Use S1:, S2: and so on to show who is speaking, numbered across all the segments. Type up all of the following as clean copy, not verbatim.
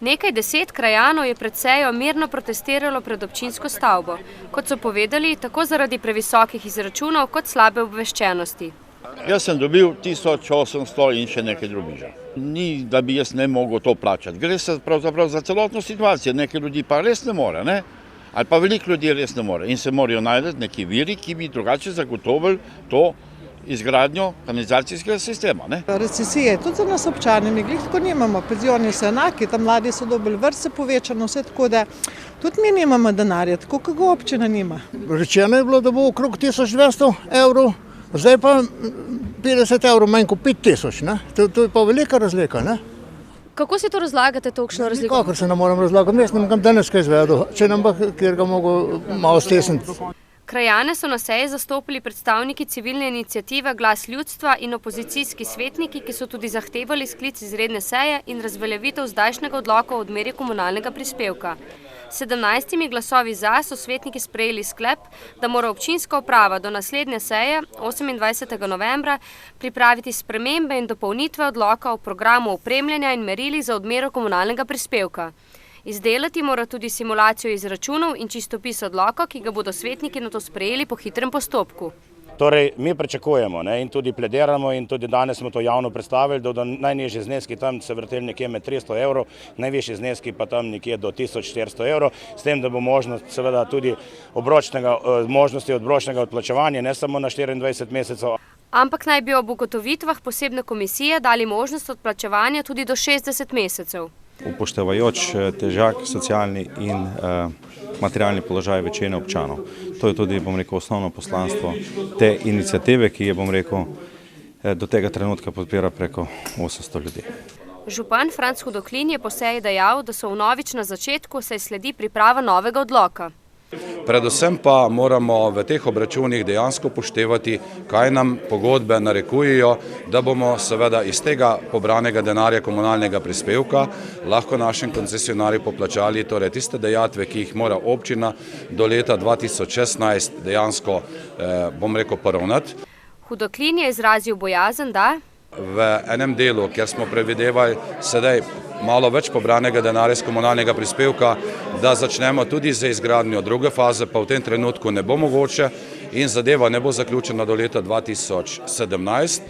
S1: Nekaj 10 krajanov je pred sejo mirno protestiralo pred občinsko stavbo. Kot so povedali, tako zaradi previsokih izračunov kot slabe obveščenosti.
S2: Jaz sem dobil 1800 in še nekaj drobiža. Ni, da bi jaz ne mogel to plačati. Gre se pravzaprav za celotno situacijo. Nekaj ljudi pa res ne more, ne? Ali pa veliko ljudi res ne more. In se morajo najti neki viri, ki bi drugače zagotovili to izgradnjo kanalizacijskega sistema.
S3: Recesija je tudi za nas občane, mi glih tako nimamo, penzioni so enaki, tam mladi so dobili vrtce povečano, vse tako da tudi mi nimamo denarja, tako kot ga občina nima.
S4: Rečeno je bilo, da bo okrog 1200 evrov, zdaj pa 50 evrov manj kot 5000, to je pa velika razlika, ne?
S1: Kako si to razlagate, točno razliko?
S4: Nikakor se ne moram razlagati, jaz ne bom danes kaj izvedel, če nam pa kjer ga mogo malo stesniti.
S1: Krajane so na seji zastopili predstavniki civilne iniciative Glas ljudstva in opozicijski svetniki, ki so tudi zahtevali sklic izredne seje in razveljavitev zdajšnjega odloka o odmeri komunalnega prispevka. S 17 glasovi za so svetniki sprejeli sklep, da mora občinska uprava do naslednje seje 28. novembra pripraviti spremembe in dopolnitve odloka o programu opremljanja in merili za odmero komunalnega prispevka. Izdelati mora tudi simulacijo izračunov in čistopis odloka, ki ga bodo svetniki nato sprejeli po hitrem postopku.
S5: Torej, mi pričakujemo in tudi plediramo in tudi danes smo to javno predstavili, da najnižji zneski tam se vrteli nekje med 300 evrov, najvišji zneski pa tam nekje do 1400 evrov, s tem, da bo možnost seveda tudi možnosti odročnega odplačevanja, ne samo na 24 mesecev.
S1: Ampak naj bi ob ugotovitvah posebne komisije dali možnost odplačevanja tudi do 60 mesecev.
S6: Upoštevajoč težak socialni in materialni položaj večine občanov. To je tudi, bom rekel, osnovno poslanstvo te iniciative, ki je, bom rekel, do tega trenutka podpira preko 800 ljudi.
S1: Župan Franc Hudoklin je po seji dejal, da so vnovič na začetku, saj sledi priprava novega odloka.
S7: Predvsem pa moramo v teh obračunih dejansko upoštevati, kaj nam pogodbe narekujejo, da bomo seveda iz tega pobranega denarja komunalnega prispevka lahko našim koncesionarjem poplačali torej tiste dejatve, ki jih mora občina do leta 2016 dejansko, bom rekel, poravnati.
S1: Hudoklin je izrazil bojazen, da
S7: v enem delu, kjer smo predvidevali sedaj malo več pobranega denarja iz komunalnega prispevka, da začnemo tudi z izgradnjo druge faze, pa v tem trenutku ne bo mogoče in zadeva ne bo zaključena do leta 2017.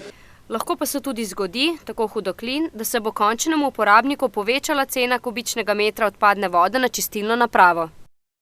S1: Lahko pa se tudi zgodi, tako Hudoklin, da se bo končnemu uporabniku povečala cena kubičnega metra odpadne vode na čistilno napravo.